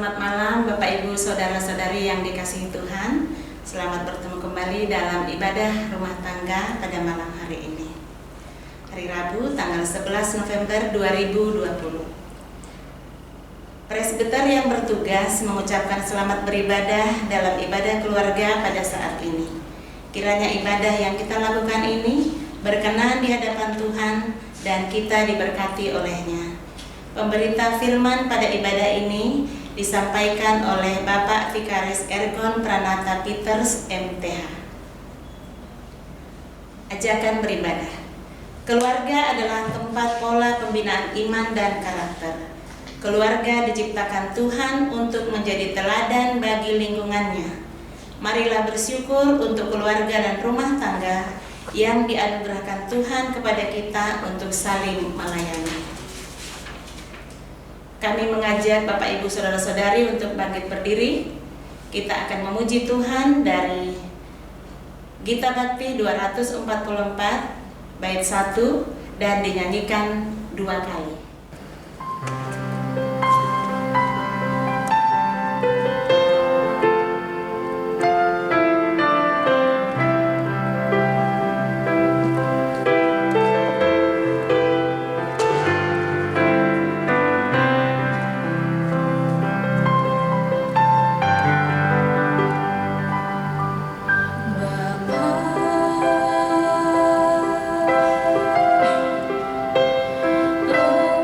Selamat malam Bapak Ibu Saudara-saudari yang dikasihi Tuhan. Selamat bertemu kembali dalam ibadah rumah tangga pada malam hari ini. Hari Rabu tanggal 11 November 2020. Presbiter yang bertugas mengucapkan selamat beribadah dalam ibadah keluarga pada saat ini. Kiranya ibadah yang kita lakukan ini berkenan di hadapan Tuhan dan kita diberkati olehnya. Pemberita firman pada ibadah ini disampaikan oleh Bapak Vikaris Ergon Pranata Peters MTH. Ajakan beribadah. Keluarga adalah tempat pola pembinaan iman dan karakter. Keluarga diciptakan Tuhan untuk menjadi teladan bagi lingkungannya. Marilah bersyukur untuk keluarga dan rumah tangga yang dianugerahkan Tuhan kepada kita untuk saling melayani. Kami mengajak Bapak Ibu Saudara-saudari untuk bangkit berdiri. Kita akan memuji Tuhan dari Gita Bakti 244 bait 1 dan dinyanyikan 2 kali. Oh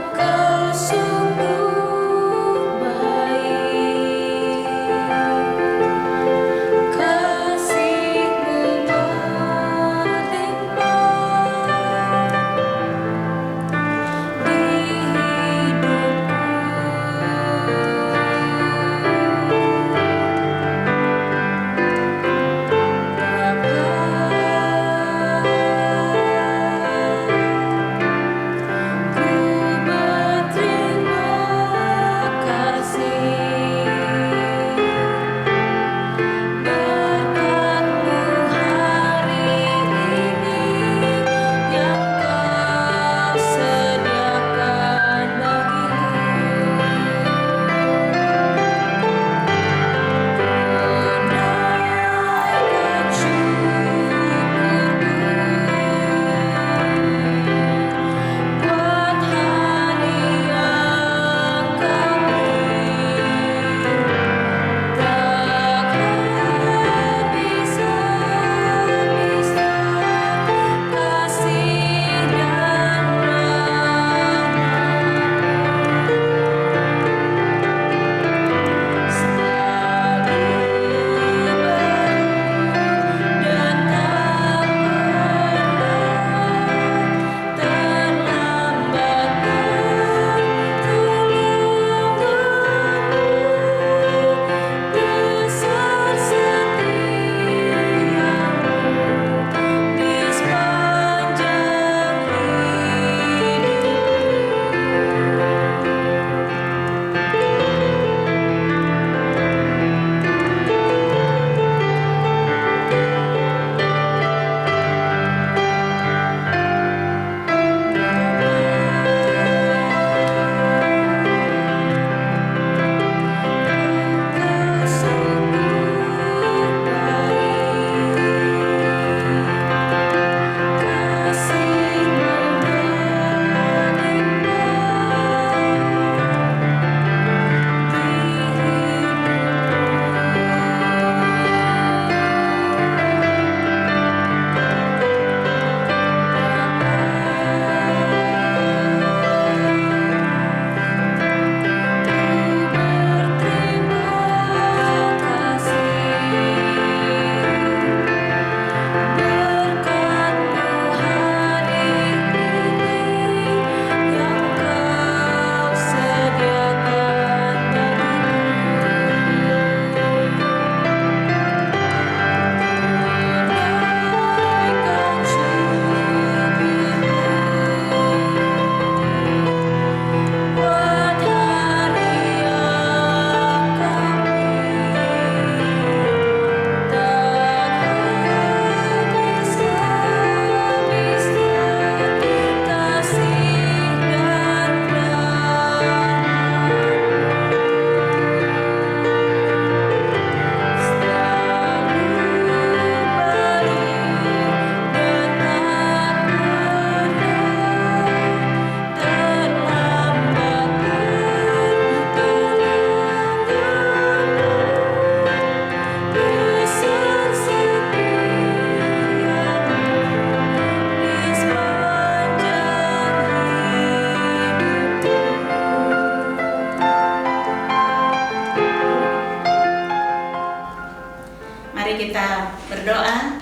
mari kita berdoa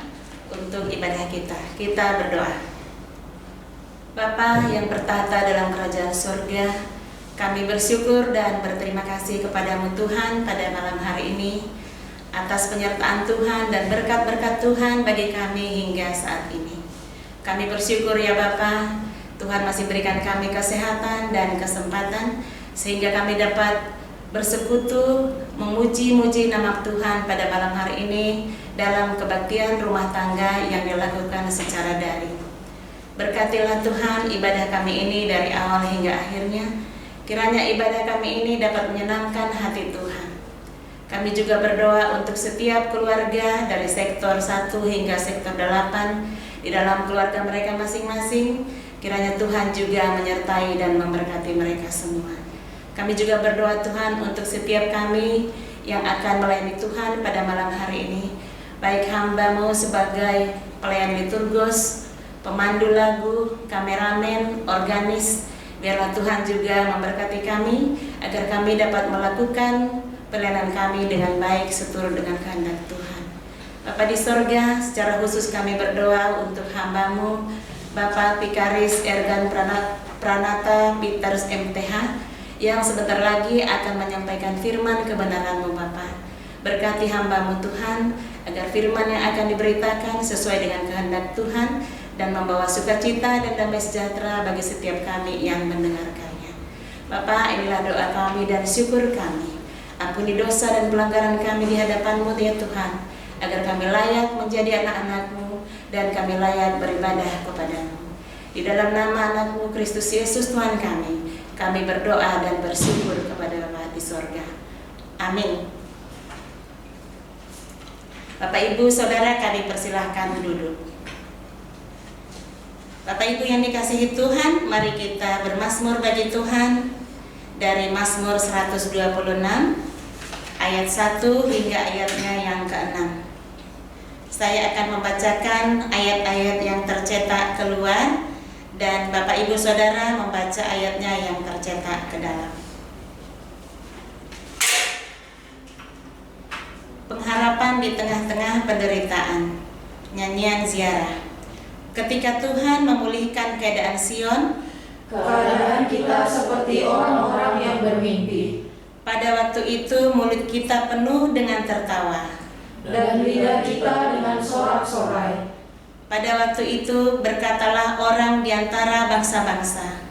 untuk ibadah kita. Kita berdoa. Bapa yang bertahta dalam kerajaan surga, kami bersyukur dan berterima kasih kepadamu Tuhan pada malam hari ini atas penyertaan Tuhan dan berkat-berkat Tuhan bagi kami hingga saat ini. Kami bersyukur ya Bapa, Tuhan masih berikan kami kesehatan dan kesempatan sehingga kami dapat bersekutu memuji-muji nama Tuhan pada malam hari ini dalam kebaktian rumah tangga yang dilakukan secara daring. Berkatilah Tuhan ibadah kami ini dari awal hingga akhirnya. Kiranya ibadah kami ini dapat menyenangkan hati Tuhan. Kami juga berdoa untuk setiap keluarga dari sektor 1 hingga sektor 8 di dalam keluarga mereka masing-masing. Kiranya Tuhan juga menyertai dan memberkati mereka semua. Kami juga berdoa Tuhan untuk setiap kami yang akan melayani Tuhan pada malam hari ini. Baik hamba-Mu sebagai pelayan liturgos, pemandu lagu, kameramen, organis. Biarlah Tuhan juga memberkati kami agar kami dapat melakukan pelayanan kami dengan baik seturut dengan kehendak Tuhan. Bapa di sorga, secara khusus kami berdoa untuk hamba-Mu Bapak Vikaris Ergan Pranata Peters MTH yang sebentar lagi akan menyampaikan firman kebenaran-Mu Bapa. Berkati hamba-Mu Tuhan agar firman yang akan diberitakan sesuai dengan kehendak Tuhan dan membawa sukacita dan damai sejahtera bagi setiap kami yang mendengarkannya. Bapa, inilah doa kami dan syukur kami. Ampuni dosa dan pelanggaran kami di hadapan-Mu ya Tuhan, agar kami layak menjadi anak-anak-Mu dan kami layak beribadah kepada-Mu. Di dalam nama anak-Mu Kristus Yesus Tuhan kami berdoa dan bersyukur kepada Bapa di sorga. Amin. Bapak Ibu Saudara, kami persilahkan duduk. Bapak Ibu yang dikasihi Tuhan, mari kita bermazmur bagi Tuhan dari Mazmur 126 ayat 1 hingga ayatnya yang ke-6. Saya akan membacakan ayat-ayat yang tercetak keluar dan Bapak Ibu Saudara membaca ayatnya yang tercetak ke dalam. Pengharapan di tengah-tengah penderitaan. Nyanyian ziarah. Ketika Tuhan memulihkan keadaan Sion, keadaan kita seperti orang-orang yang bermimpi. Pada waktu itu mulut kita penuh dengan tertawa, dan lidah kita dengan sorak-sorai. Pada waktu itu berkatalah orang di antara bangsa-bangsa,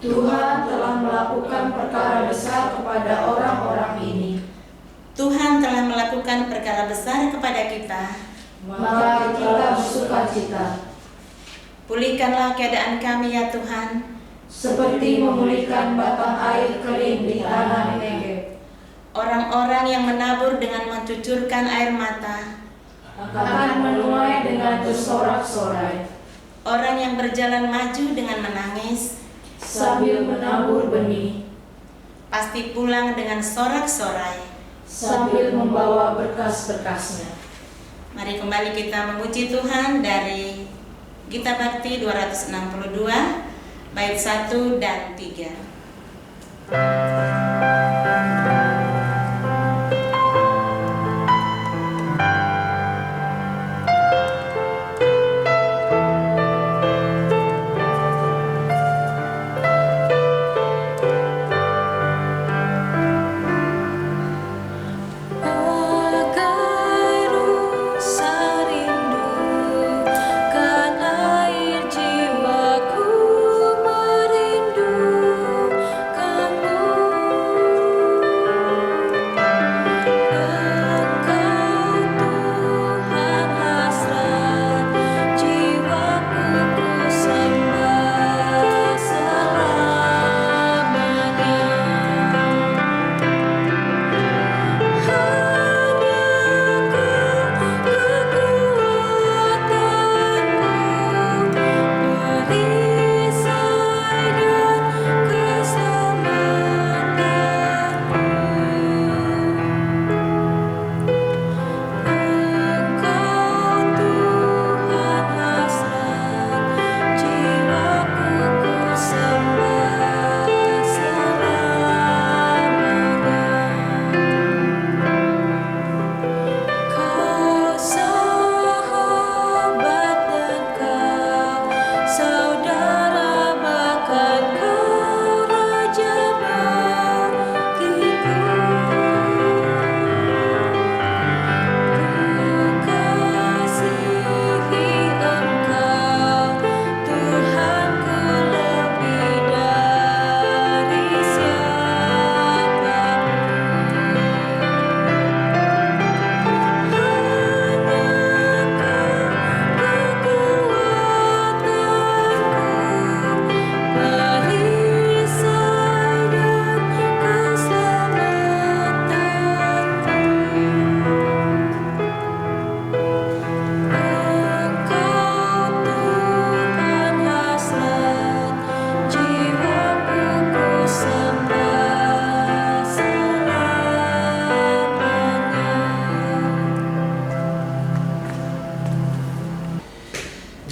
Tuhan telah melakukan perkara besar kepada orang-orang ini. Tuhan telah melakukan perkara besar kepada kita, maka kita bersukacita. Pulihkanlah keadaan kami ya Tuhan, seperti memulihkan batang air kering di tanah Negeb. Orang-orang yang menabur dengan mencucurkan air mata akan menuai dengan bersorak-sorai. Orang yang berjalan maju dengan menangis sambil menabur benih, pasti pulang dengan sorak-sorai sambil membawa berkas-berkasnya. Mari kembali kita memuji Tuhan dari Gita Bakti 262 bait 1 dan 3. Jiwaku merindukanmu.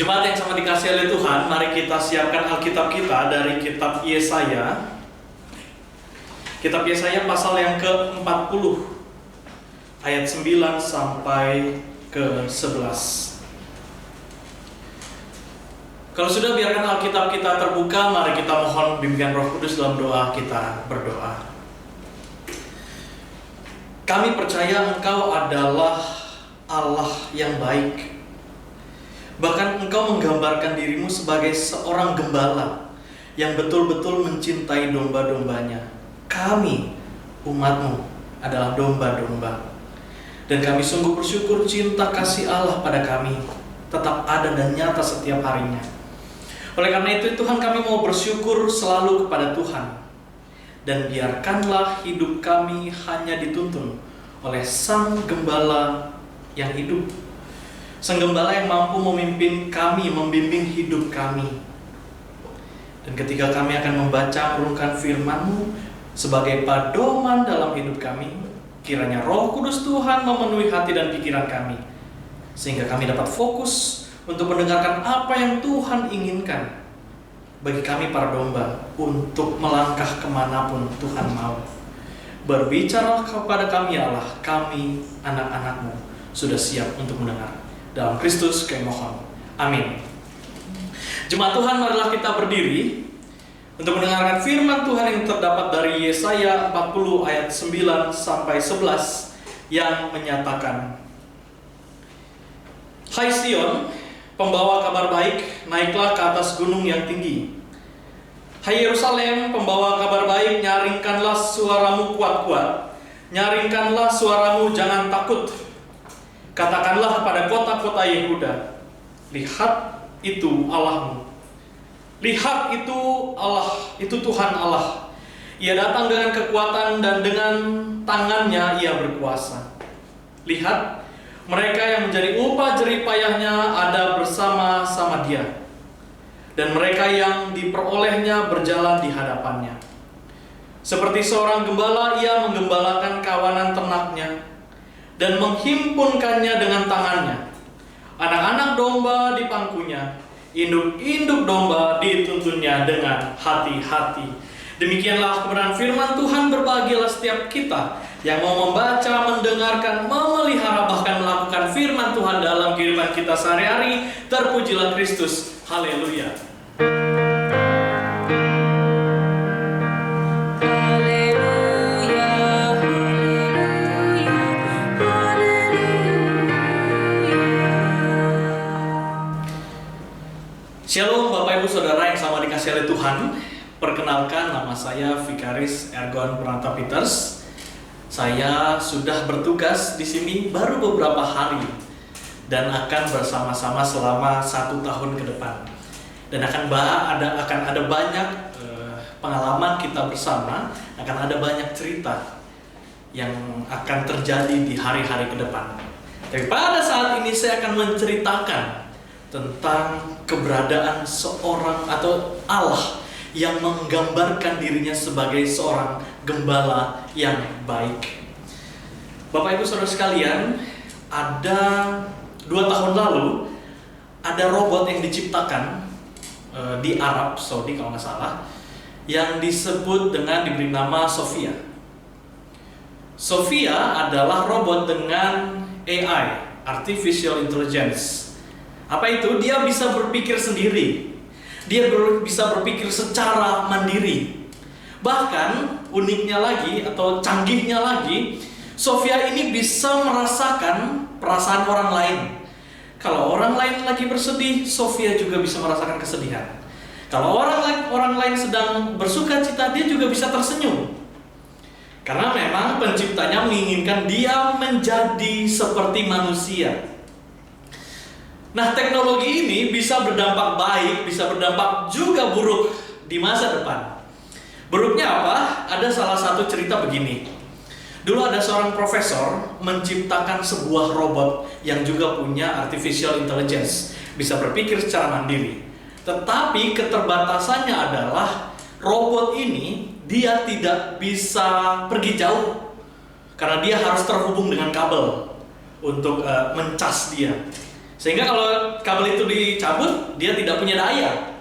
Jemaat yang sama dikasihi oleh Tuhan, mari kita siapkan Alkitab kita dari kitab Yesaya. Kitab Yesaya pasal yang ke-40 ayat 9 sampai ke-11. Kalau sudah, biarkan Alkitab kita terbuka, mari kita mohon bimbingan Roh Kudus dalam doa kita berdoa. Kami percaya Engkau adalah Allah yang baik. Bahkan Engkau menggambarkan dirimu sebagai seorang gembala yang betul-betul mencintai domba-dombanya. Kami, umat-Mu, adalah domba-domba. Dan kami sungguh bersyukur cinta kasih Allah pada kami tetap ada dan nyata setiap harinya. Oleh karena itu Tuhan, kami mau bersyukur selalu kepada Tuhan. Dan biarkanlah hidup kami hanya dituntun oleh Sang Gembala yang hidup. Sang Gembala yang mampu memimpin kami, membimbing hidup kami. Dan ketika kami akan membaca merenungkan firman-Mu sebagai pedoman dalam hidup kami, kiranya Roh Kudus Tuhan memenuhi hati dan pikiran kami, sehingga kami dapat fokus untuk mendengarkan apa yang Tuhan inginkan bagi kami para domba untuk melangkah kemanapun Tuhan mau. Berbicaralah kepada kami ya Allah, kami anak-anak-Mu sudah siap untuk mendengar. Dalam Kristus kami mohon. Amin. Jemaat Tuhan, marilah kita berdiri untuk mendengarkan firman Tuhan yang terdapat dari Yesaya 40 ayat 9 sampai 11 yang menyatakan, Hai Sion, pembawa kabar baik, naiklah ke atas gunung yang tinggi. Hai Yerusalem, pembawa kabar baik, nyaringkanlah suaramu kuat-kuat. Nyaringkanlah suaramu, jangan takut. Katakanlah kepada kota-kota Yehuda, lihat itu Allahmu. Lihat itu Allah, itu Tuhan Allah. Ia datang dengan kekuatan dan dengan tangannya ia berkuasa. Lihat, mereka yang menjadi upah jerih payahnya ada bersama-sama dia. Dan mereka yang diperolehnya berjalan di hadapannya. Seperti seorang gembala, ia menggembalakan kawanan ternaknya dan menghimpunkannya dengan tangannya. Anak-anak domba di pangkunya, induk-induk domba dituntunnya dengan hati-hati. Demikianlah kebenaran firman Tuhan. Berbahagialah setiap kita yang mau membaca, mendengarkan, memelihara, bahkan melakukan firman Tuhan dalam kehidupan kita sehari-hari. Terpujilah Kristus. Haleluya. Shalom Bapak Ibu Saudara yang sama dikasihi oleh Tuhan. Perkenalkan, nama saya Vikaris Ergon Pranata Peters. Saya sudah bertugas di sini baru beberapa hari dan akan bersama-sama selama 1 tahun ke depan. Dan akan ada banyak pengalaman kita bersama, akan ada banyak cerita yang akan terjadi di hari-hari ke depan. Tapi pada saat ini saya akan menceritakan tentang keberadaan seorang atau Allah yang menggambarkan dirinya sebagai seorang gembala yang baik. Bapak Ibu Saudara sekalian, ada 2 tahun lalu ada robot yang diciptakan di Arab Saudi kalau nggak salah, yang disebut dengan diberi nama Sophia. Sophia adalah robot dengan AI, Artificial Intelligence. Apa itu? Dia bisa berpikir sendiri. Dia bisa berpikir secara mandiri. Bahkan uniknya lagi atau canggihnya lagi, Sophia ini bisa merasakan perasaan orang lain. Kalau orang lain lagi bersedih, Sophia juga bisa merasakan kesedihan. Kalau orang lain sedang bersuka cita, dia juga bisa tersenyum. Karena memang penciptanya menginginkan dia menjadi seperti manusia. Nah, teknologi ini bisa berdampak baik, bisa berdampak juga buruk di masa depan. Buruknya apa? Ada salah satu cerita begini. Dulu ada seorang profesor menciptakan sebuah robot yang juga punya artificial intelligence, bisa berpikir secara mandiri. Tetapi keterbatasannya adalah robot ini dia tidak bisa pergi jauh karena dia harus terhubung dengan kabel untuk mencas dia. Sehingga kalau kabel itu dicabut, dia tidak punya daya.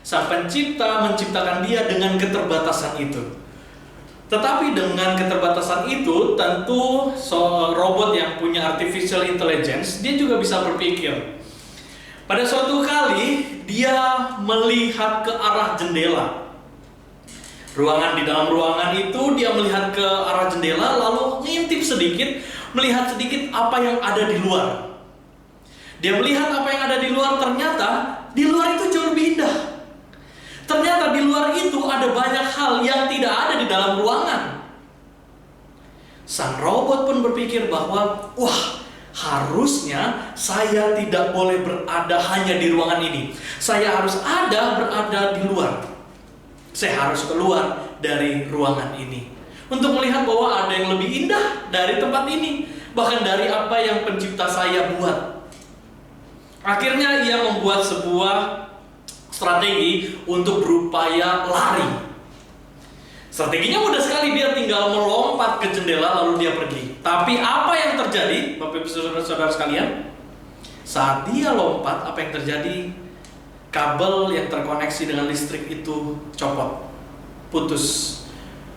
Sang Pencipta menciptakan dia dengan keterbatasan itu. Tetapi dengan keterbatasan itu, tentu robot yang punya artificial intelligence, dia juga bisa berpikir. Pada suatu kali, dia melihat ke arah jendela. Di dalam ruangan itu, dia melihat ke arah jendela, lalu ngintip sedikit, melihat sedikit apa yang ada di luar. Dia melihat apa yang ada di luar, ternyata di luar itu jauh lebih indah. Ternyata di luar itu ada banyak hal yang tidak ada di dalam ruangan. Sang robot pun berpikir bahwa, wah, harusnya saya tidak boleh berada hanya di ruangan ini. Saya harus berada di luar. Saya harus keluar dari ruangan ini untuk melihat bahwa ada yang lebih indah dari tempat ini, bahkan dari apa yang Pencipta saya buat. Akhirnya ia membuat sebuah strategi untuk berupaya lari. Strateginya mudah sekali, dia tinggal melompat ke jendela lalu dia pergi. Tapi apa yang terjadi, Bapak Ibu Saudara sekalian? Saat dia lompat, apa yang terjadi? Kabel yang terkoneksi dengan listrik itu copot, putus.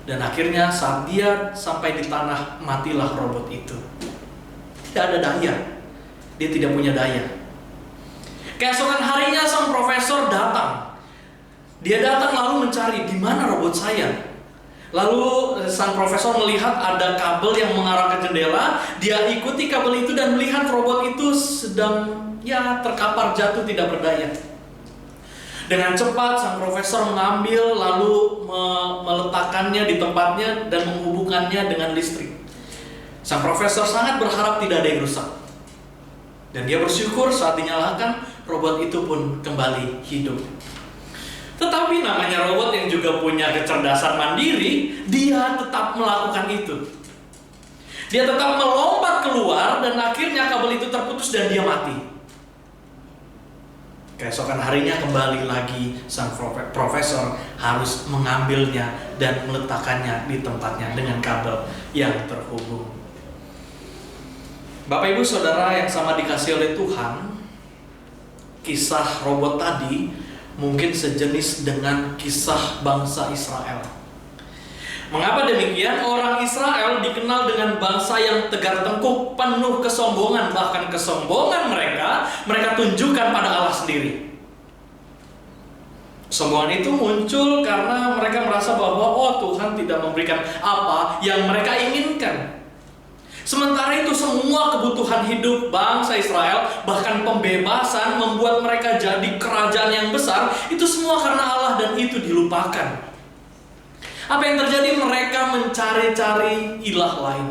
Dan akhirnya saat dia sampai di tanah, matilah robot itu. Tidak ada daya. Dia tidak punya daya. Keesokan harinya sang profesor datang. Dia datang lalu mencari di mana robot saya. Lalu sang profesor melihat ada kabel yang mengarah ke jendela. Dia ikuti kabel itu dan melihat robot itu sedang terkapar jatuh tidak berdaya. Dengan cepat sang profesor mengambil lalu meletakkannya di tempatnya dan menghubungkannya dengan listrik. Sang profesor sangat berharap tidak ada yang rusak. Dan dia bersyukur saat dinyalakan, robot itu pun kembali hidup. Tetapi namanya robot yang juga punya kecerdasan mandiri, dia tetap melakukan itu. Dia tetap melompat keluar dan akhirnya kabel itu terputus dan dia mati. Keesokan harinya kembali lagi sang profesor harus mengambilnya dan meletakkannya di tempatnya dengan kabel yang terhubung. Bapak Ibu Saudara yang sama dikasih oleh Tuhan, kisah robot tadi mungkin sejenis dengan kisah bangsa Israel. Mengapa demikian? Orang Israel dikenal dengan bangsa yang tegar tengkuk, penuh kesombongan. Bahkan kesombongan mereka tunjukkan pada Allah sendiri. Kesombongan itu muncul karena mereka merasa bahwa Tuhan tidak memberikan apa yang mereka inginkan. Sementara itu semua kebutuhan hidup bangsa Israel, bahkan pembebasan, membuat mereka jadi kerajaan yang besar, itu semua karena Allah dan itu dilupakan. Apa yang terjadi? Mereka mencari-cari ilah lain.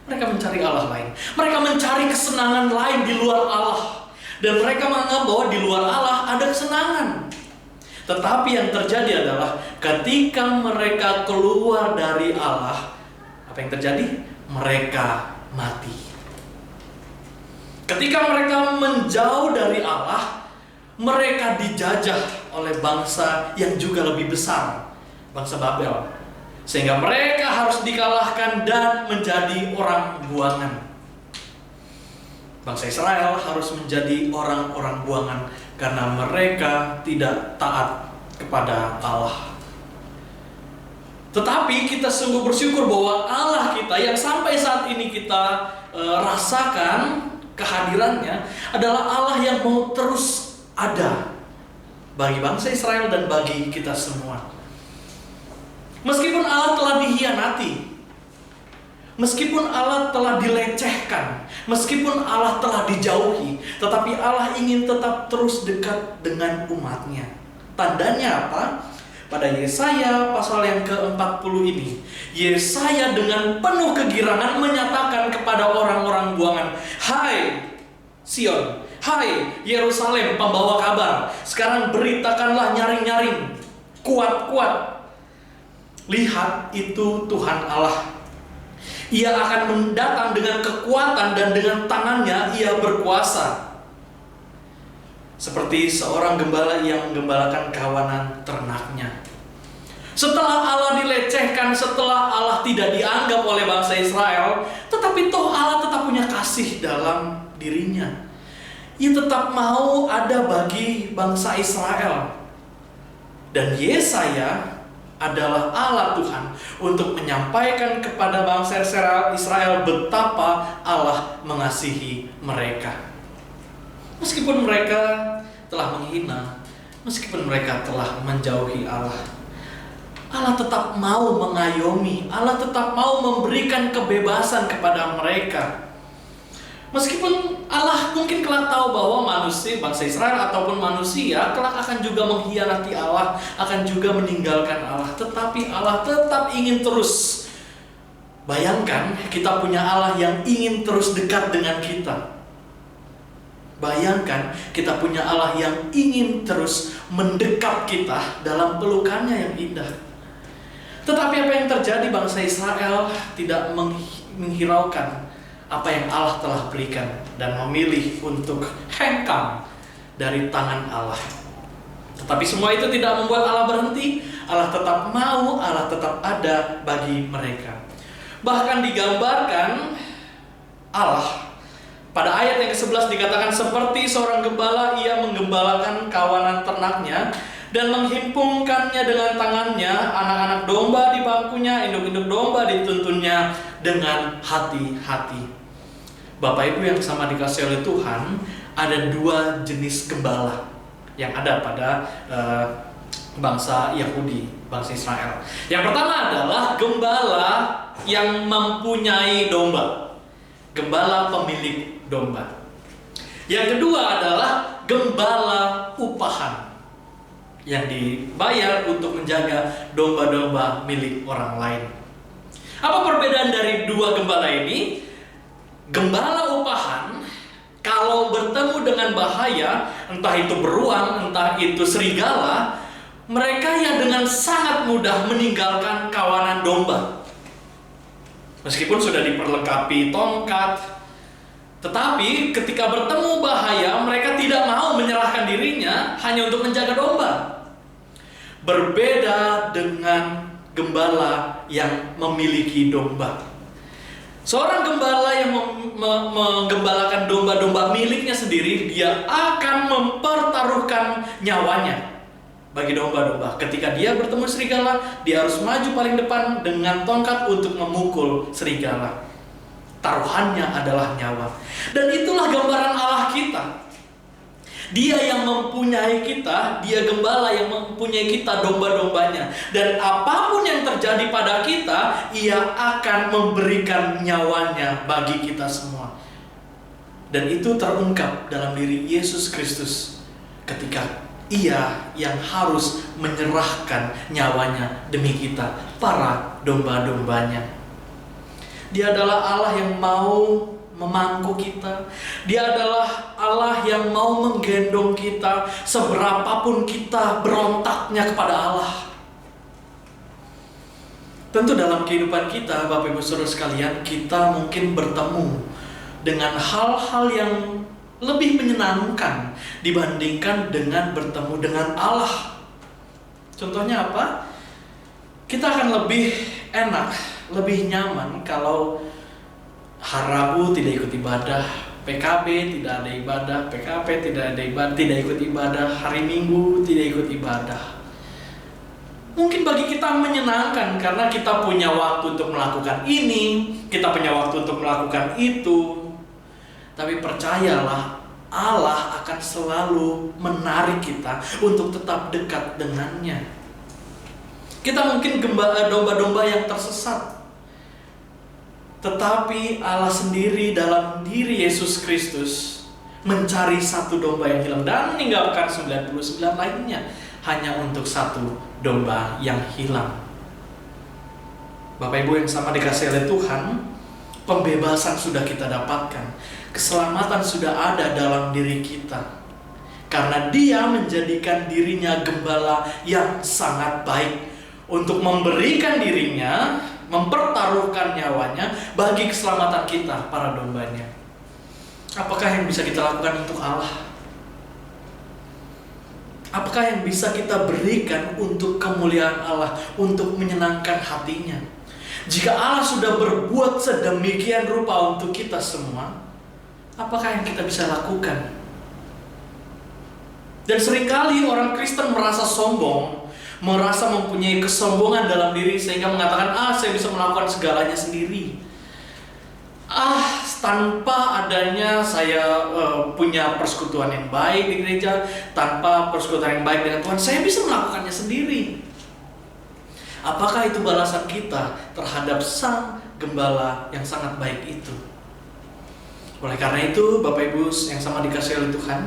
Mereka mencari Allah lain. Mereka mencari kesenangan lain di luar Allah. Dan mereka menganggap bahwa di luar Allah ada kesenangan. Tetapi yang terjadi adalah ketika mereka keluar dari Allah, apa yang terjadi? Mereka mati. Ketika mereka menjauh dari Allah, mereka dijajah oleh bangsa yang juga lebih besar, bangsa Babel. Sehingga mereka harus dikalahkan dan menjadi orang buangan. Bangsa Israel harus menjadi orang-orang buangan karena mereka tidak taat kepada Allah. Tetapi kita sungguh bersyukur bahwa Allah kita yang sampai saat ini kita rasakan kehadirannya adalah Allah yang mau terus ada bagi bangsa Israel dan bagi kita semua. Meskipun Allah telah dihianati, meskipun Allah telah dilecehkan, meskipun Allah telah dijauhi, tetapi Allah ingin tetap terus dekat dengan umatnya. Tandanya apa? Pada Yesaya pasal yang ke-40 ini, Yesaya dengan penuh kegirangan menyatakan kepada orang-orang buangan, "Hai Sion, hai Yerusalem pembawa kabar, sekarang beritakanlah nyaring-nyaring, kuat-kuat. Lihat itu Tuhan Allah. Ia akan mendatang dengan kekuatan dan dengan tangannya ia berkuasa. Seperti seorang gembala yang menggembalakan kawanan ternaknya." Setelah Allah dilecehkan, setelah Allah tidak dianggap oleh bangsa Israel, tetapi toh Allah tetap punya kasih dalam dirinya. Ia tetap mau ada bagi bangsa Israel. Dan Yesaya adalah alat Tuhan untuk menyampaikan kepada bangsa Israel betapa Allah mengasihi mereka. Meskipun mereka telah menghina, meskipun mereka telah menjauhi Allah, Allah tetap mau mengayomi, Allah tetap mau memberikan kebebasan kepada mereka. Meskipun Allah mungkin kelak tahu bahwa manusia, bangsa Israel ataupun manusia kelak akan juga mengkhianati Allah, akan juga meninggalkan Allah, tetapi Allah tetap ingin terus. Bayangkan kita punya Allah yang ingin terus dekat dengan kita. Bayangkan kita punya Allah yang ingin terus mendekap kita dalam pelukannya yang indah. Tetapi apa yang terjadi, bangsa Israel tidak menghiraukan apa yang Allah telah berikan dan memilih untuk hengkang dari tangan Allah. Tetapi semua itu tidak membuat Allah berhenti. Allah tetap mau, Allah tetap ada bagi mereka. Bahkan digambarkan Allah pada ayat yang ke-11 dikatakan, seperti seorang gembala ia menggembalakan kawanan ternaknya dan menghimpungkannya dengan tangannya, anak-anak domba di bangkunya, induk-induk domba dituntunnya dengan hati-hati. Bapak Ibu yang sama dikasihi oleh Tuhan, ada dua jenis gembala yang ada pada bangsa Yahudi, bangsa Israel. Yang pertama adalah gembala yang mempunyai domba, gembala pemilik domba. Yang kedua adalah gembala upahan yang dibayar untuk menjaga domba-domba milik orang lain. Apa perbedaan dari dua gembala ini? Gembala upahan kalau bertemu dengan bahaya, entah itu beruang, entah itu serigala, mereka yang dengan sangat mudah meninggalkan kawanan domba. Meskipun sudah diperlengkapi tongkat, tetapi ketika bertemu bahaya, mereka tidak mau menyerahkan dirinya hanya untuk menjaga domba. Berbeda dengan gembala yang memiliki domba. Seorang gembala yang menggembalakan domba-domba miliknya sendiri, dia akan mempertaruhkan nyawanya bagi domba-domba. Ketika dia bertemu serigala, dia harus maju paling depan dengan tongkat untuk memukul serigala. Taruhannya adalah nyawa. Dan itulah gambaran Allah kita. Dia yang mempunyai kita, dia gembala yang mempunyai kita, domba-dombanya. Dan apapun yang terjadi pada kita, ia akan memberikan nyawanya bagi kita semua. Dan itu terungkap dalam diri Yesus Kristus ketika ia yang harus menyerahkan nyawanya demi kita, para domba-dombanya. Dia adalah Allah yang mau memangku kita. Dia adalah Allah yang mau menggendong kita seberapapun kita berontaknya kepada Allah. Tentu dalam kehidupan kita, Bapak Ibu Saudara sekalian, kita mungkin bertemu dengan hal-hal yang lebih menyenangkan dibandingkan dengan bertemu dengan Allah. Contohnya apa? Kita akan lebih enak, lebih nyaman kalau hari Rabu tidak ikut ibadah, PKB tidak ada ibadah, PKP tidak ada ibadah, tidak ikut ibadah, hari Minggu tidak ikut ibadah. Mungkin bagi kita menyenangkan karena kita punya waktu untuk melakukan ini, kita punya waktu untuk melakukan itu. Tapi percayalah, Allah akan selalu menarik kita untuk tetap dekat dengannya. Kita mungkin domba-domba yang tersesat, tetapi Allah sendiri dalam diri Yesus Kristus mencari satu domba yang hilang dan meninggalkan 99 lainnya hanya untuk satu domba yang hilang. Bapak Ibu yang sama dikasihi oleh Tuhan, pembebasan sudah kita dapatkan, keselamatan sudah ada dalam diri kita, karena Dia menjadikan dirinya gembala yang sangat baik untuk memberikan dirinya, mempertaruhkan nyawanya bagi keselamatan kita, para dombanya. Apakah yang bisa kita lakukan untuk Allah? Apakah yang bisa kita berikan untuk kemuliaan Allah, untuk menyenangkan hatinya? Jika Allah sudah berbuat sedemikian rupa untuk kita semua, apakah yang kita bisa lakukan? Dan seringkali orang Kristen merasa sombong, merasa mempunyai kesombongan dalam diri sehingga mengatakan, saya bisa melakukan segalanya sendiri. Tanpa adanya saya punya persekutuan yang baik di gereja, tanpa persekutuan yang baik dengan Tuhan, saya bisa melakukannya sendiri. Apakah itu balasan kita terhadap Sang Gembala yang sangat baik itu? Oleh karena itu, Bapak Ibu yang sama dikasihi oleh Tuhan,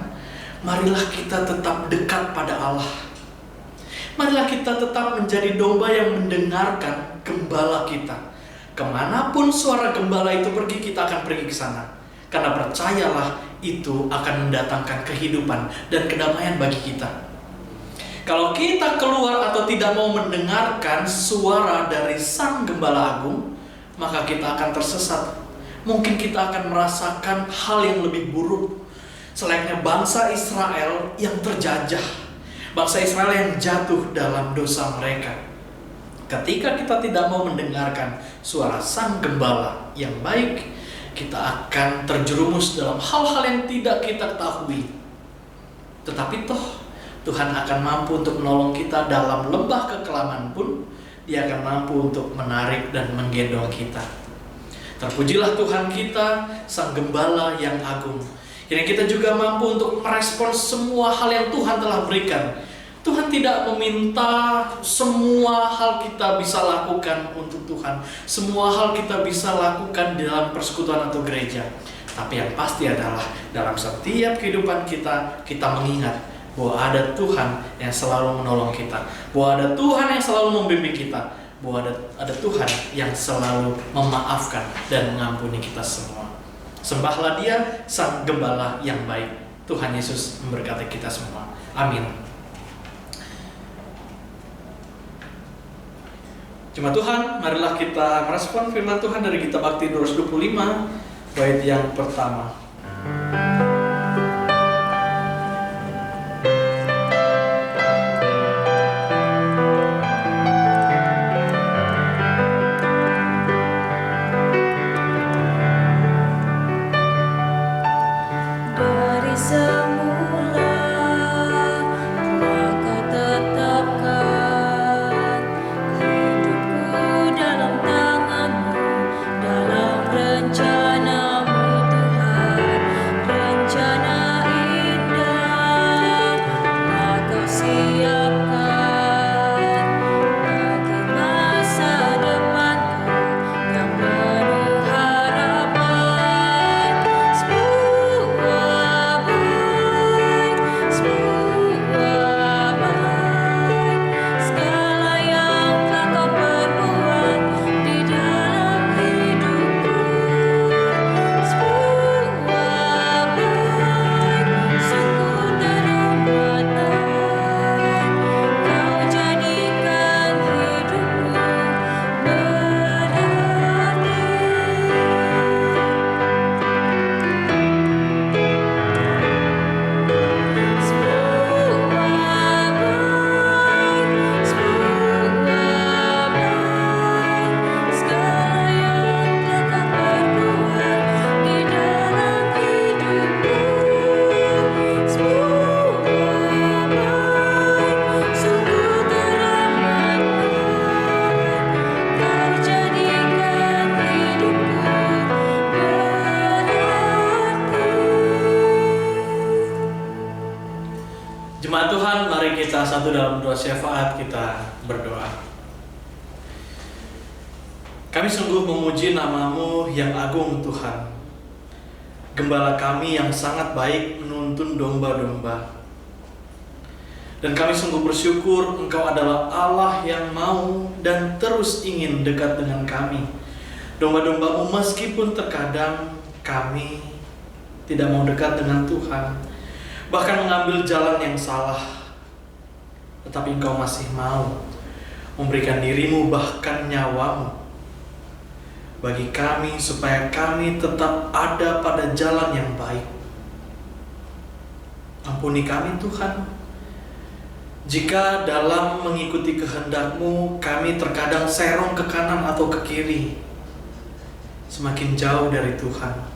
marilah kita tetap dekat pada Allah. Marilah kita tetap menjadi domba yang mendengarkan Gembala kita. Kemanapun suara Gembala itu pergi, kita akan pergi ke sana. Karena percayalah, itu akan mendatangkan kehidupan dan kedamaian bagi kita. Kalau kita keluar atau tidak mau mendengarkan suara dari Sang Gembala Agung, maka kita akan tersesat. Mungkin kita akan merasakan hal yang lebih buruk, selayaknya bangsa Israel yang terjajah, bangsa Israel yang jatuh dalam dosa mereka. Ketika kita tidak mau mendengarkan suara Sang Gembala yang baik, kita akan terjerumus dalam hal-hal yang tidak kita ketahui. Tetapi toh Tuhan akan mampu untuk menolong kita dalam lembah kekelaman pun. Dia akan mampu untuk menarik dan menggendong kita. Terpujilah Tuhan kita, Sang Gembala yang agung. Kini kita juga mampu untuk merespons semua hal yang Tuhan telah berikan. Tuhan tidak meminta semua hal kita bisa lakukan untuk Tuhan. Semua hal kita bisa lakukan di dalam persekutuan atau gereja. Tapi yang pasti adalah dalam setiap kehidupan kita, kita mengingat bahwa ada Tuhan yang selalu menolong kita, bahwa ada Tuhan yang selalu membimbing kita, bahwa ada Tuhan yang selalu memaafkan dan mengampuni kita semua. Sembahlah Dia, Sang Gembala yang baik. Tuhan Yesus memberkati kita semua. Amin. Jemaat Tuhan, marilah kita merespon firman Tuhan dari Kitab Bakti 225, bait yang pertama. Jemaat Tuhan, mari kita satu dalam doa syafaat, kita berdoa. Kami sungguh memuji nama-Mu yang agung Tuhan. Gembala kami yang sangat baik menuntun domba-domba. Dan kami sungguh bersyukur Engkau adalah Allah yang mau dan terus ingin dekat dengan kami. Domba-domba-Mu meskipun terkadang kami tidak mau dekat dengan Tuhan, bahkan mengambil jalan yang salah, tetapi Engkau masih mau memberikan diri-Mu, bahkan nyawa-Mu bagi kami, supaya kami tetap ada pada jalan yang baik. Ampuni kami Tuhan, jika dalam mengikuti kehendak-Mu kami terkadang serong ke kanan atau ke kiri, semakin jauh dari Tuhan.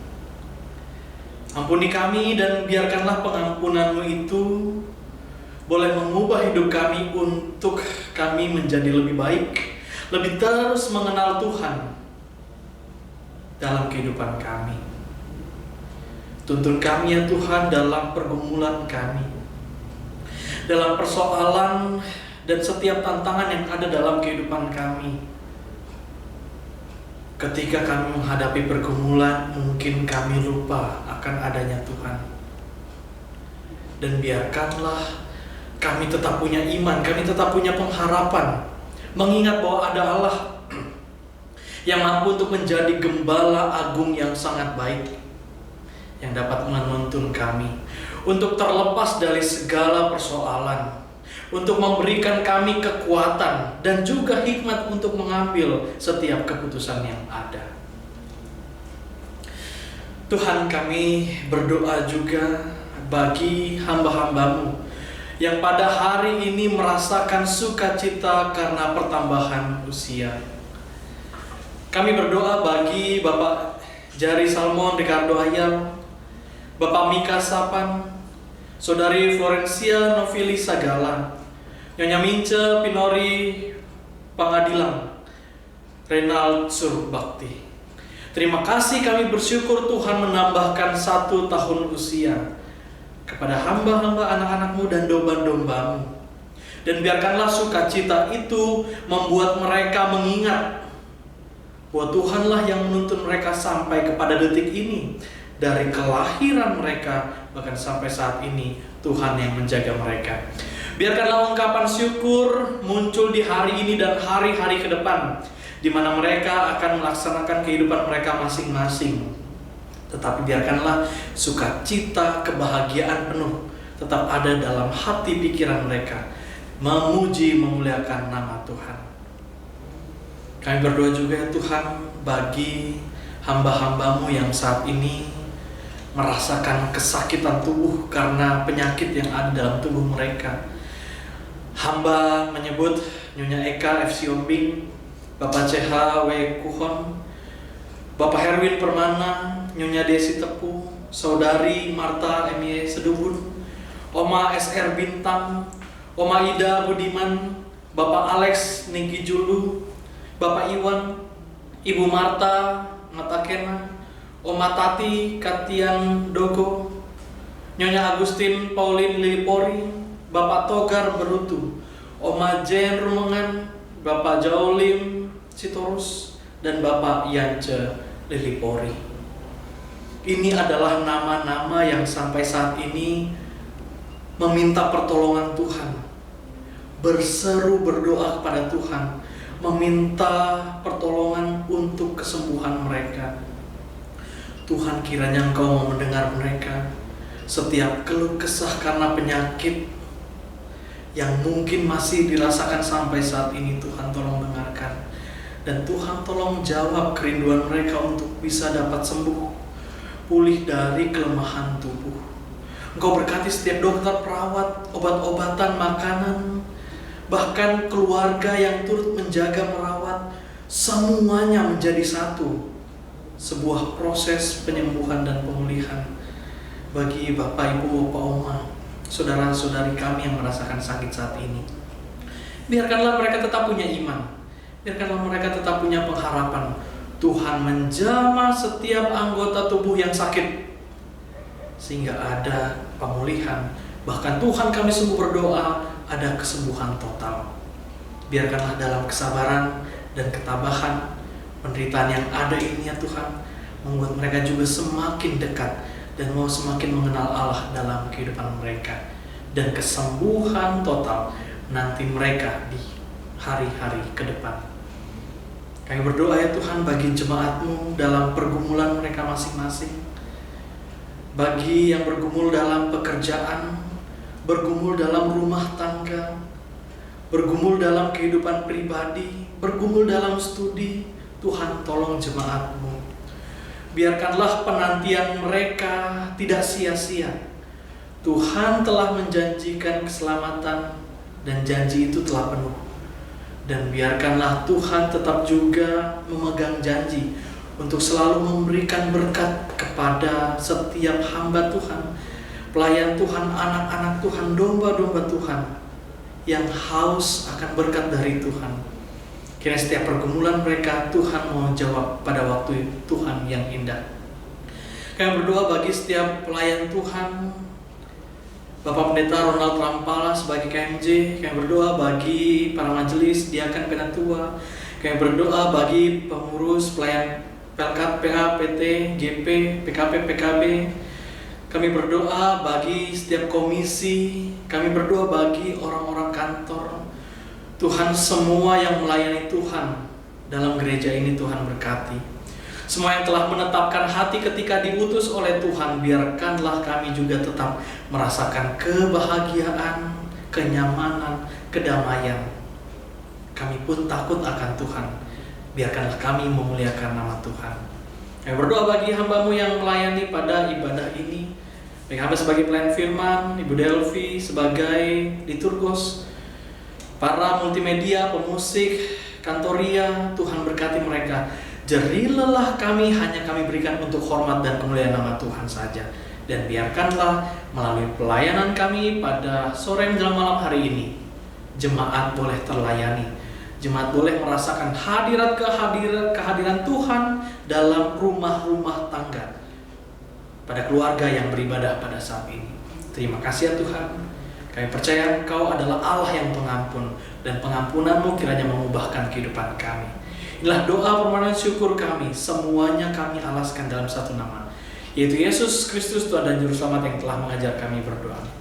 Ampuni kami dan biarkanlah pengampunan-Mu itu boleh mengubah hidup kami untuk kami menjadi lebih baik, lebih terus mengenal Tuhan dalam kehidupan kami. Tuntun kami ya Tuhan dalam pergumulan kami, dalam persoalan dan setiap tantangan yang ada dalam kehidupan kami. Ketika kami menghadapi pergumulan, mungkin kami lupa akan adanya Tuhan. Dan biarkanlah kami tetap punya iman, kami tetap punya pengharapan, mengingat bahwa ada Allah yang mampu untuk menjadi gembala agung yang sangat baik, yang dapat menuntun kami untuk terlepas dari segala persoalan, untuk memberikan kami kekuatan dan juga hikmat untuk mengambil setiap keputusan yang ada. Tuhan, kami berdoa juga bagi hamba-Hambamu yang pada hari ini merasakan sukacita karena pertambahan usia. Kami berdoa bagi Bapak Jari Salmon Ricardo Ayam, Bapak Mika Sapan, Saudari Florencia Novili Sagala, Nyonya Mince Pinori Pangadilan, Renald Surbakti. Terima kasih, kami bersyukur Tuhan menambahkan 1 tahun usia kepada hamba-hamba anak-anakmu dan domba-dombamu. Dan biarkanlah sukacita itu membuat mereka mengingat bahwa Tuhanlah yang menuntun mereka sampai kepada detik ini. Dari kelahiran mereka bahkan sampai saat ini, Tuhan yang menjaga mereka. Biarkanlah ungkapan syukur muncul di hari ini dan hari-hari ke depan, di mana mereka akan melaksanakan kehidupan mereka masing-masing. Tetapi biarkanlah sukacita, kebahagiaan penuh tetap ada dalam hati pikiran mereka, memuji, memuliakan nama Tuhan. Kami berdoa juga ya Tuhan bagi hamba-Hambamu yang saat ini merasakan kesakitan tubuh karena penyakit yang ada dalam tubuh mereka. Hamba menyebut Nyonya Eka FC Ombing, Bapak CH W Kuhon, Bapak Herwin Permana, Nyonya Desi Tepu, Saudari Marta M.Y. Sedubun, Oma SR Bintang, Oma Ida Budiman, Bapak Alex Niki Julu, Bapak Iwan, Ibu Marta Matakena, Oma Tati Katian Dogo, Nyonya Agustin Pauline Lilipori, Bapak Togar Berutu, Oma Jen Rumengan, Bapak Jaulim Sitorus, dan Bapak Yance Lilipori. Ini adalah nama-nama yang sampai saat ini meminta pertolongan Tuhan, berseru berdoa kepada Tuhan, meminta pertolongan untuk kesembuhan mereka. Tuhan, kiranya Engkau mau mendengar mereka. Setiap keluh kesah karena penyakit yang mungkin masih dirasakan sampai saat ini, Tuhan tolong dengarkan. Dan Tuhan tolong jawab kerinduan mereka untuk bisa dapat sembuh, pulih dari kelemahan tubuh. Engkau berkati setiap dokter, perawat, obat-obatan, makanan, bahkan keluarga yang turut menjaga merawat, semuanya menjadi satu. Sebuah proses penyembuhan dan pemulihan bagi Bapak, Ibu, Bapak, Oma, saudara-saudari kami yang merasakan sakit saat ini. Biarkanlah mereka tetap punya iman, biarkanlah mereka tetap punya pengharapan. Tuhan menjamah setiap anggota tubuh yang sakit sehingga ada pemulihan. Bahkan Tuhan, kami sungguh berdoa ada kesembuhan total. Biarkanlah dalam kesabaran dan ketabahan penderitaan yang ada ini ya Tuhan, membuat mereka juga semakin dekat dan mau semakin mengenal Allah dalam kehidupan mereka. Dan kesembuhan total nanti mereka di hari-hari ke depan. Kami berdoa ya Tuhan bagi jemaat-Mu dalam pergumulan mereka masing-masing. Bagi yang bergumul dalam pekerjaan, bergumul dalam rumah tangga, bergumul dalam kehidupan pribadi, bergumul dalam studi, Tuhan tolong jemaat-Mu. Biarkanlah penantian mereka tidak sia-sia. Tuhan telah menjanjikan keselamatan dan janji itu telah penuh. Dan biarkanlah Tuhan tetap juga memegang janji untuk selalu memberikan berkat kepada setiap hamba Tuhan, pelayan Tuhan, anak-anak Tuhan, domba-domba Tuhan yang haus akan berkat dari Tuhan. Kiranya setiap pergumulan mereka Tuhan mau jawab pada waktu Tuhan yang indah. Kami berdoa bagi setiap pelayan Tuhan, Bapak Pendeta Ronald Rampala sebagai KMJ. Kami berdoa bagi para majelis, diakan penatua. Kami berdoa bagi pengurus pelayan Pelkat, PA, PT, GP, PKP, PKB. Kami berdoa bagi setiap komisi. Kami berdoa bagi orang-orang kantor. Tuhan, semua yang melayani Tuhan dalam gereja ini Tuhan berkati. Semua yang telah menetapkan hati ketika diutus oleh Tuhan, biarkanlah kami juga tetap merasakan kebahagiaan, kenyamanan, kedamaian. Kami pun takut akan Tuhan. Biarkanlah kami memuliakan nama Tuhan. Kami berdoa bagi hamba-Mu yang melayani pada ibadah ini. Baik hamba sebagai pelayan firman, Ibu Delvi sebagai liturgos, para multimedia, pemusik, kantoria, Tuhan berkati mereka. Jerih lelah kami hanya kami berikan untuk hormat dan kemuliaan nama Tuhan saja. Dan biarkanlah melalui pelayanan kami pada sore menjelang malam hari ini, jemaat boleh terlayani. Jemaat boleh merasakan kehadiran Tuhan dalam rumah-rumah tangga, pada keluarga yang beribadah pada saat ini. Terima kasih ya Tuhan. Kami percaya Engkau adalah Allah yang pengampun, dan pengampunan-Mu kiranya mengubahkan kehidupan kami. Inilah doa permohonan syukur kami, semuanya kami alaskan dalam satu nama, yaitu Yesus Kristus Tuhan dan Juru Selamat yang telah mengajar kami berdoa.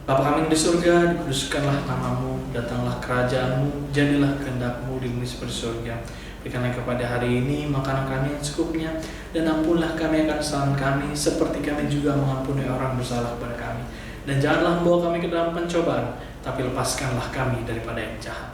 Bapa kami di surga, dikuduskanlah nama-Mu, datanglah kerajaan-Mu, jadilah kehendak-Mu di bumi seperti surga. Berikanlah kepada hari ini makanan kami yang secukupnya, dan ampunlah kami akan kesalahan kami, seperti kami juga mengampuni orang bersalah kepada kami. Dan janganlah membawa kami ke dalam pencobaan, tapi lepaskanlah kami daripada yang jahat.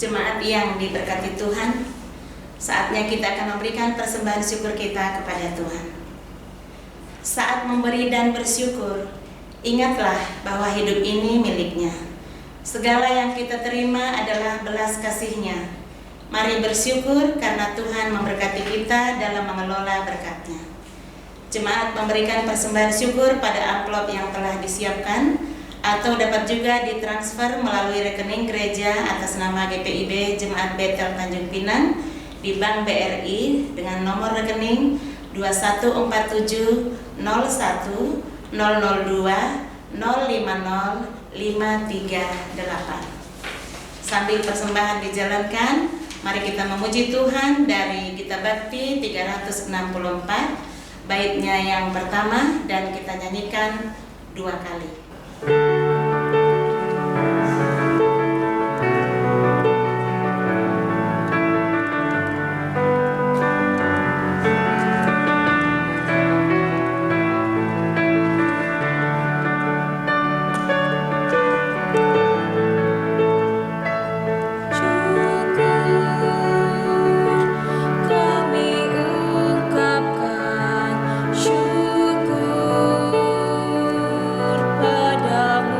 Jemaat yang diberkati Tuhan, saatnya kita akan memberikan persembahan syukur kita kepada Tuhan. Saat memberi dan bersyukur, ingatlah bahwa hidup ini milik-Nya. Segala yang kita terima adalah belas kasih-Nya. Mari bersyukur karena Tuhan memberkati kita dalam mengelola berkat-Nya. Jemaat memberikan persembahan syukur pada amplop yang telah disiapkan, atau dapat juga ditransfer melalui rekening gereja atas nama GPIB Jemaat Betel Tanjung Pinang di Bank BRI dengan nomor rekening 2147 01 002 050 538. Sambil persembahan dijalankan, mari kita memuji Tuhan dari Gita Bakti 364, baitnya yang pertama, dan kita nyanyikan 2 kali. Syukur padamu.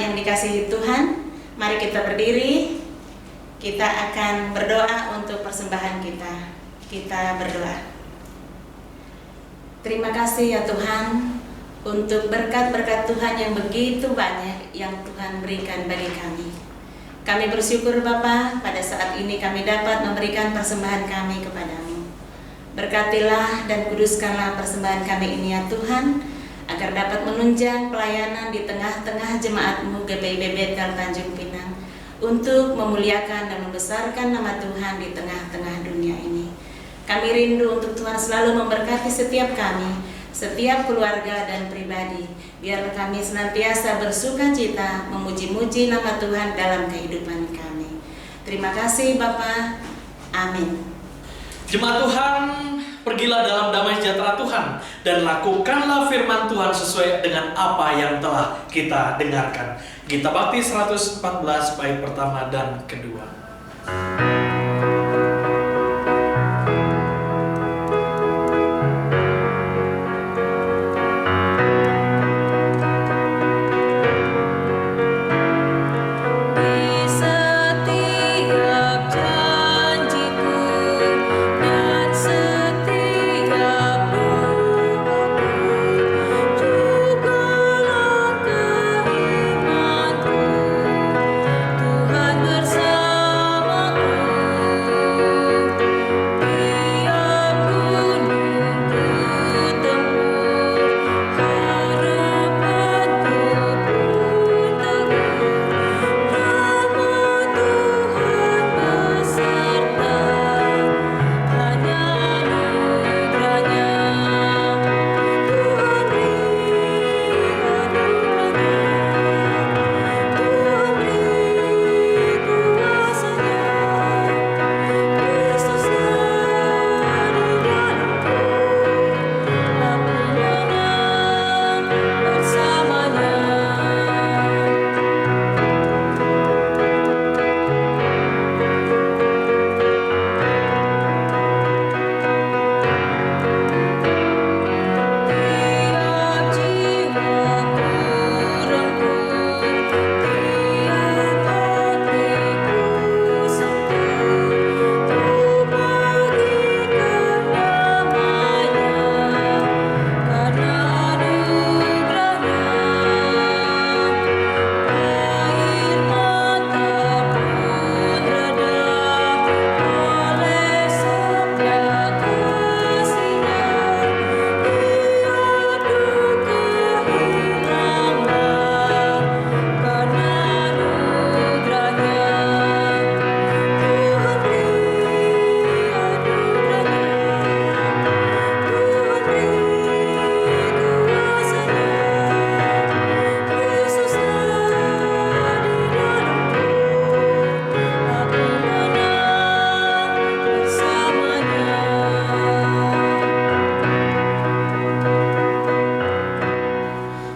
yang dikasihi Tuhan, mari kita berdiri. Kita akan berdoa untuk persembahan kita. Kita berdoa. Terima kasih ya Tuhan untuk berkat-berkat Tuhan yang begitu banyak yang Tuhan berikan bagi kami. Kami bersyukur Bapa, pada saat ini kami dapat memberikan persembahan kami kepadamu. Berkatilah dan kuduskanlah persembahan kami ini ya Tuhan, agar dapat menunjang pelayanan di tengah-tengah jemaat-Mu GPIB Bethel Tanjung Pinang, untuk memuliakan dan membesarkan nama Tuhan di tengah-tengah dunia ini. Kami rindu untuk Tuhan selalu memberkati setiap kami, setiap keluarga dan pribadi. Biar kami senantiasa bersuka cita memuji-muji nama Tuhan dalam kehidupan kami. Terima kasih Bapa. Amin. Jemaat Tuhan, pergilah dalam damai sejahtera Tuhan dan lakukanlah firman Tuhan sesuai dengan apa yang telah kita dengarkan. Gita Bakti 114 bait pertama dan kedua.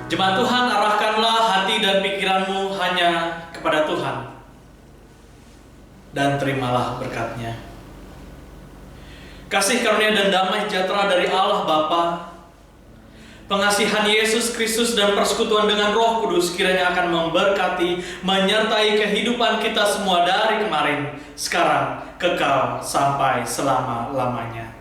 Jemaat Tuhan, arahkanlah hati dan pikiranmu hanya kepada Tuhan dan terimalah berkat-Nya. Kasih karunia dan damai sejahtera dari Allah Bapa, pengasihan Yesus Kristus dan persekutuan dengan Roh Kudus kiranya akan memberkati, menyertai kehidupan kita semua dari kemarin, sekarang, kekal, sampai selama-lamanya.